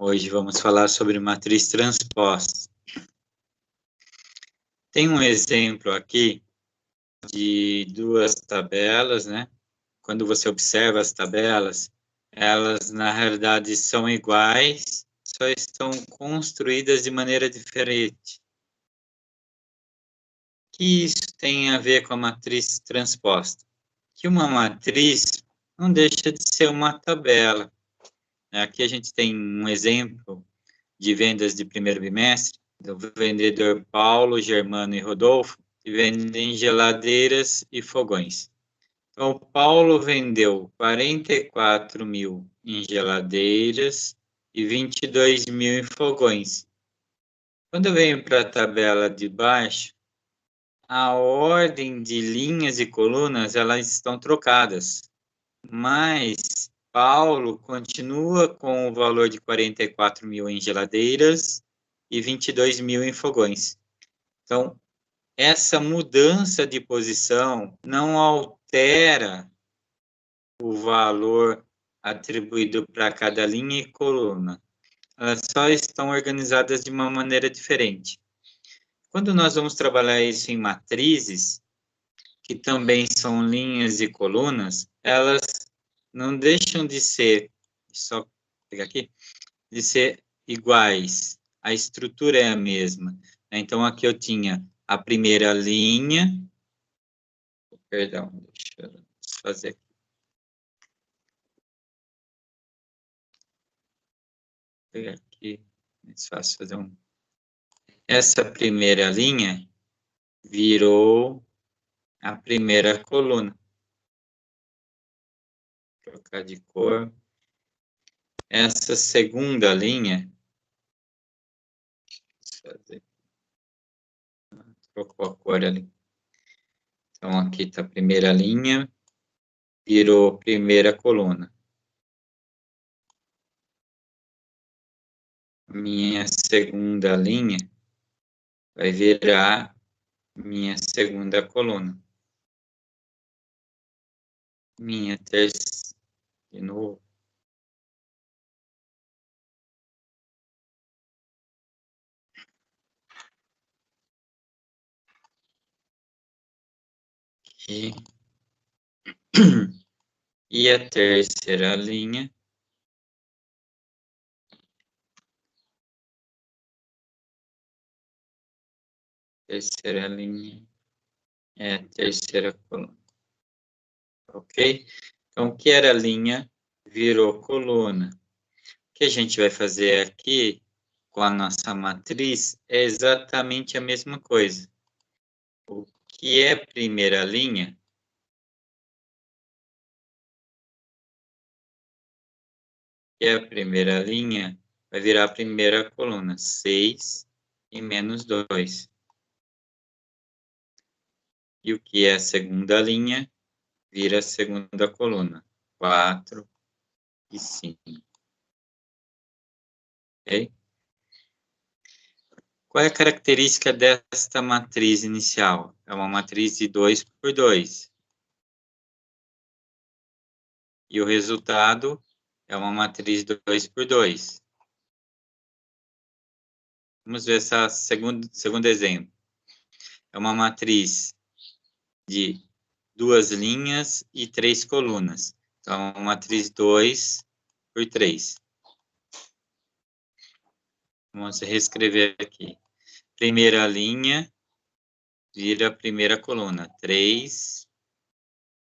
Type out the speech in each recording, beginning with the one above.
Hoje vamos falar sobre matriz transposta. Tem um exemplo aqui de duas tabelas, né? Quando você observa as tabelas, elas na realidade são iguais, só estão construídas de maneira diferente. O que isso tem a ver com a matriz transposta? Que uma matriz não deixa de ser uma tabela. Aqui a gente tem um exemplo de vendas de primeiro bimestre, do vendedor Paulo, Germano e Rodolfo, que vendem geladeiras e fogões. Então, o Paulo vendeu 44 mil em geladeiras e 22 mil em fogões. Quando eu venho para a tabela de baixo, a ordem de linhas e colunas elas estão trocadas, mas Paulo continua com o valor de 44 mil em geladeiras e 22 mil em fogões. Então, essa mudança de posição não altera o valor atribuído para cada linha e coluna. Elas só estão organizadas de uma maneira diferente. Quando nós vamos trabalhar isso em matrizes, que também são linhas e colunas, elas não deixam de ser, só pegar aqui, de ser iguais. A estrutura é a mesma. Então, aqui eu tinha a primeira linha, perdão, deixa eu fazer aqui. Vou pegar aqui, mais fácil fazer um. Essa primeira linha virou a primeira coluna. Vou trocar de cor. Essa segunda linha, trocou a cor ali. Então, aqui está a primeira linha, virou primeira coluna. Minha segunda linha vai virar minha segunda coluna. Minha terceira, de novo. E a terceira linha é a terceira coluna. Ok? Então, o que era linha virou coluna. O que a gente vai fazer aqui com a nossa matriz é exatamente a mesma coisa. O que é primeira linha vai virar a primeira coluna, 6 e menos 2. E o que é a segunda linha vira a segunda coluna, 4 e 5. Ok? Qual é a característica desta matriz inicial? É uma matriz de 2 por 2. E o resultado é uma matriz de 2 por 2. Vamos ver esse segundo exemplo. É uma matriz de 2 linhas e 3 colunas. Então, uma matriz 2 por 3. Vamos reescrever aqui. Primeira linha vira a primeira coluna. 3,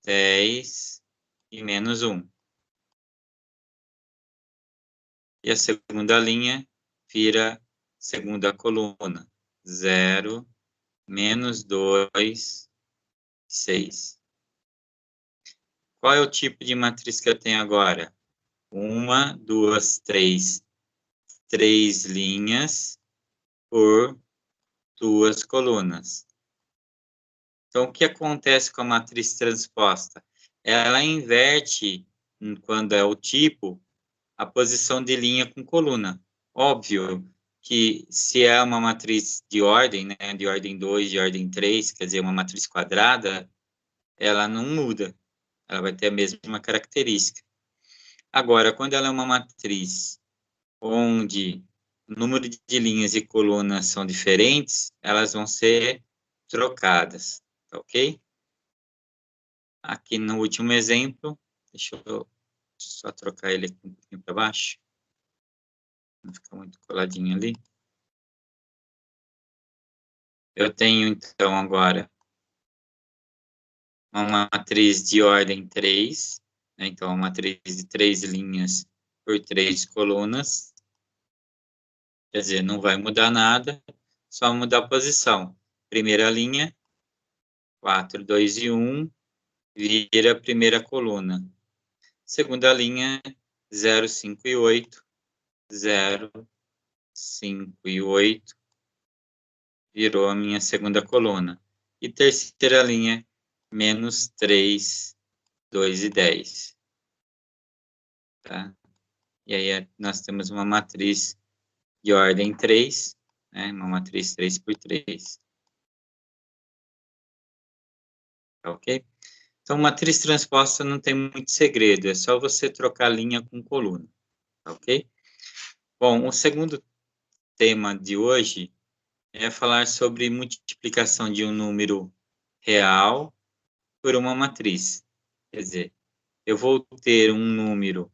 10 e menos 1. E a segunda linha vira segunda coluna. 0, menos 2, 6. Qual é o tipo de matriz que eu tenho agora? 1, 2, 3. 3 linhas por 2 colunas. Então, o que acontece com a matriz transposta? Ela inverte, quando é o tipo, a posição de linha com coluna. Óbvio que se é uma matriz de ordem, né, de ordem 2, de ordem 3, quer dizer, uma matriz quadrada, ela não muda. Ela vai ter a mesma característica. Agora, quando ela é uma matriz onde o número de linhas e colunas são diferentes, elas vão ser trocadas, tá ok? Aqui no último exemplo, deixa eu só trocar ele aqui um pouquinho para baixo, não ficar muito coladinho ali. Eu tenho, então, agora uma matriz de ordem 3, né? Então, uma matriz de 3 linhas por 3 colunas. Quer dizer, não vai mudar nada, só mudar a posição. Primeira linha, 4, 2 e 1, vira a primeira coluna. Segunda linha, 0, 5 e 8, 0, 5 e 8, virou a minha segunda coluna. E terceira linha, menos 3, 2 e 10. Tá? E aí nós temos uma matriz de ordem 3, né? Uma matriz 3 por 3. Tá ok? Então, matriz transposta não tem muito segredo, é só você trocar linha com coluna. Tá ok? Bom, o segundo tema de hoje é falar sobre multiplicação de um número real por uma matriz. Quer dizer, eu vou ter um número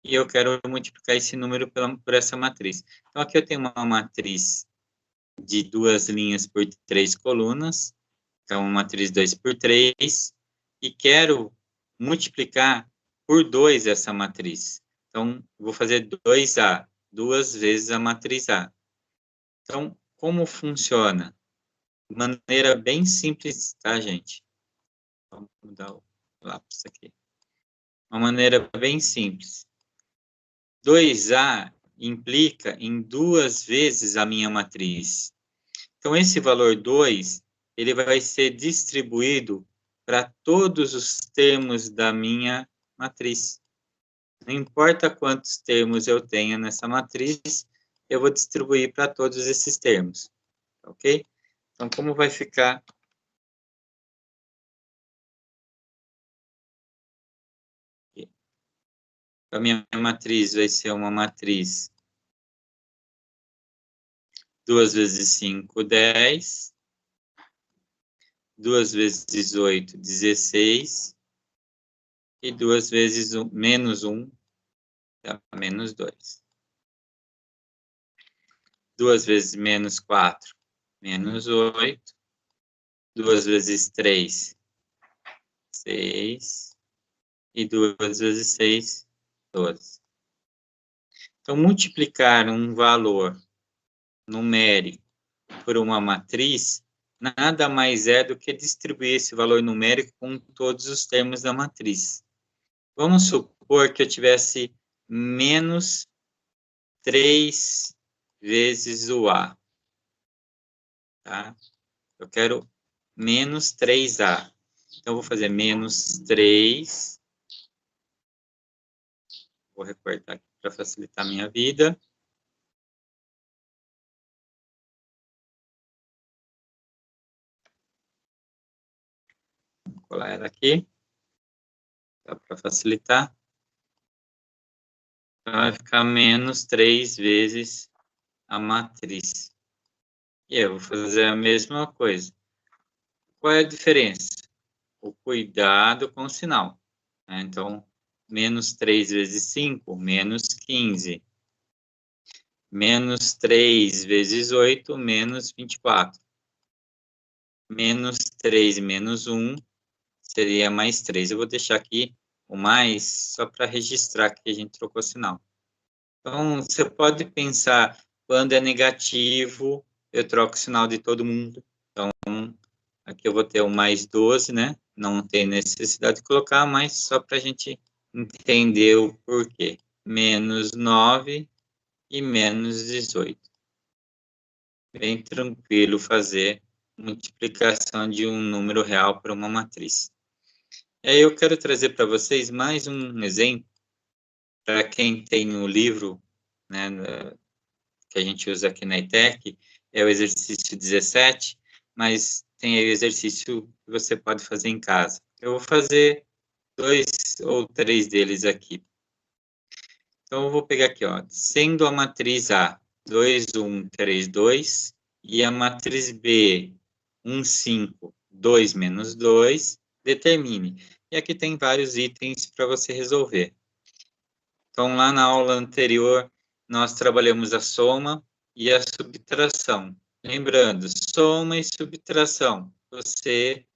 e eu quero multiplicar esse número por essa matriz. Então, aqui eu tenho uma matriz de 2 linhas por 3 colunas, então uma matriz 2 por 3, e quero multiplicar por 2 essa matriz. Então, vou fazer 2A, 2 vezes a matriz A. Então, como funciona? De maneira bem simples, tá, gente? Vamos mudar o lápis aqui. Uma maneira bem simples. 2A implica em 2 vezes a minha matriz. Então, esse valor 2, ele vai ser distribuído para todos os termos da minha matriz. Não importa quantos termos eu tenha nessa matriz, eu vou distribuir para todos esses termos. Ok? Então, como vai ficar? A minha matriz vai ser uma matriz 2 vezes 5, 10. 2 vezes 8, 16. E 2 vezes menos 1, dá menos 2. 2 vezes menos 4, menos 8. 2 vezes 3, 6. E 2 vezes 6, 12. Então, multiplicar um valor numérico por uma matriz nada mais é do que distribuir esse valor numérico com todos os termos da matriz. Vamos supor que eu tivesse menos 3 vezes o A. Tá? Eu quero menos 3A. Então, eu vou fazer menos 3. Vou recortar aqui para facilitar a minha vida. Vou colar ela aqui. Para facilitar. Vai ficar menos 3 vezes a matriz. E eu vou fazer a mesma coisa. Qual é a diferença? O cuidado com o sinal. Né? Então, menos 3 vezes 5, menos 15. Menos 3 vezes 8, menos 24. Menos 3 menos 1 seria mais 3. Eu vou deixar aqui o mais só para registrar que a gente trocou o sinal. Então, você pode pensar, quando é negativo, eu troco o sinal de todo mundo. Então, aqui eu vou ter o mais 12, né? Não tem necessidade de colocar, mas só para a gente entender o porquê. Menos 9 e menos 18. Bem tranquilo fazer multiplicação de um número real por uma matriz. E aí eu quero trazer para vocês mais um exemplo, para quem tem o livro, né, que a gente usa aqui na ETEC, é o exercício 17, mas tem aí o exercício que você pode fazer em casa. Eu vou fazer 2 ou 3 deles aqui. Então, eu vou pegar aqui, ó, sendo a matriz A 2, 1, 3, 2, e a matriz B 1, 5, 2, menos 2, determine. E aqui tem vários itens para você resolver. Então, lá na aula anterior, nós trabalhamos a soma e a subtração. Lembrando, soma e subtração, você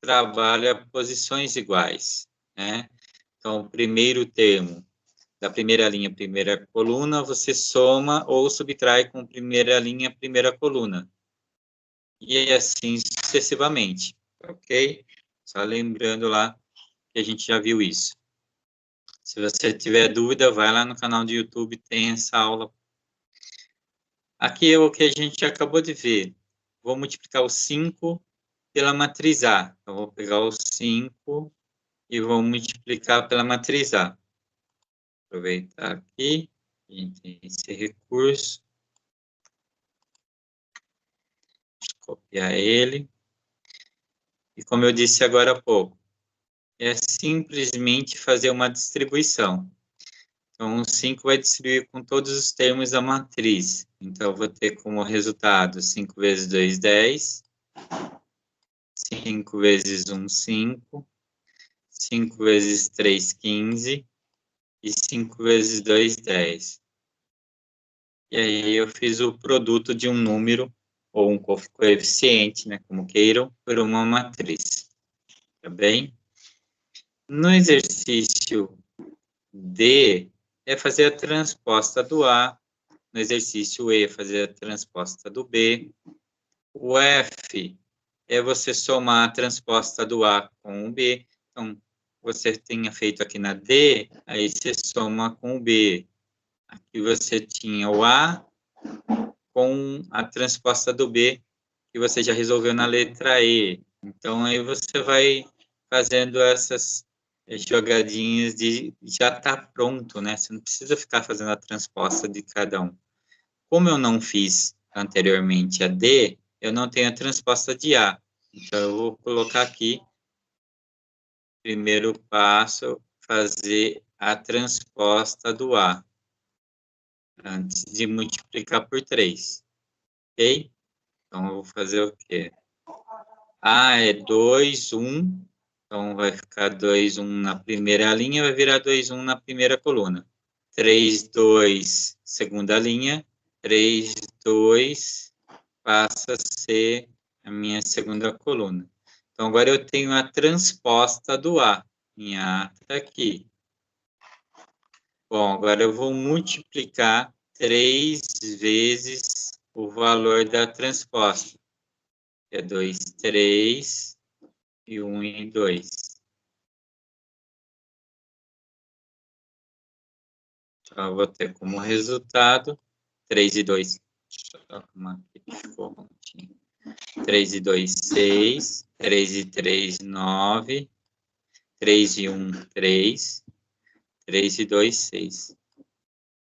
trabalha posições iguais, né? Então, o primeiro termo da primeira linha, primeira coluna, você soma ou subtrai com primeira linha, primeira coluna. E assim sucessivamente, ok? Só lembrando lá que a gente já viu isso. Se você tiver dúvida, vai lá no canal do YouTube, tem essa aula. Aqui é o que a gente acabou de ver. Vou multiplicar o 5 pela matriz A. Então, vou pegar o 5 e vou multiplicar pela matriz A. Aproveitar aqui, a gente tem esse recurso. Copiar ele. E como eu disse agora há pouco, é simplesmente fazer uma distribuição. Então, o 5 vai distribuir com todos os termos da matriz. Então, eu vou ter como resultado 5 vezes 2, 10. 5 vezes 1, 5. 5 vezes 3, 15. E 5 vezes 2, 10. E aí, eu fiz o produto de um número, ou um coeficiente, né, como queiram, por uma matriz. Tá bem? No exercício D, é fazer a transposta do A. No exercício E, fazer a transposta do B. O F é você somar a transposta do A com o B. Então, você tenha feito aqui na D, aí você soma com o B. Aqui você tinha o A com a transposta do B, que você já resolveu na letra E. Então, aí você vai fazendo essas jogadinhas de já está pronto, né? Você não precisa ficar fazendo a transposta de cada um. Como eu não fiz anteriormente a D, eu não tenho a transposta de A. Então, eu vou colocar aqui, primeiro passo, fazer a transposta do A, antes de multiplicar por 3. Ok? Então, eu vou fazer o quê? A é 2, 1. Então, vai ficar 2, 1 na primeira linha, vai virar 2, 1 na primeira coluna. 3, 2, segunda linha. 3, 2, passa a ser a minha segunda coluna. Então, agora eu tenho a transposta do A. Minha A está aqui. Bom, agora eu vou multiplicar 3 vezes o valor da transposta. Que é 2, 3 e 1 e 2. Então, eu vou ter como resultado 3 e 2. Deixa eu arrumar aqui que ficou prontinho. 3 e 2, 6. 3 e 3, 9. 3 e 1, 3. 3 e 2, 6.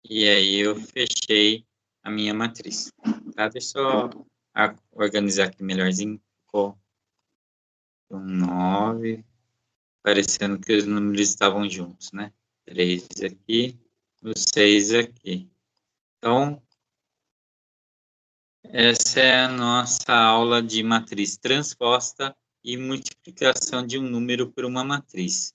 E aí eu fechei a minha matriz. Tá? Deixa eu organizar aqui melhorzinho. Ficou 9. Parecendo que os números estavam juntos, né? 3 aqui, o 6 aqui. Então, essa é a nossa aula de matriz transposta e multiplicação de um número por uma matriz.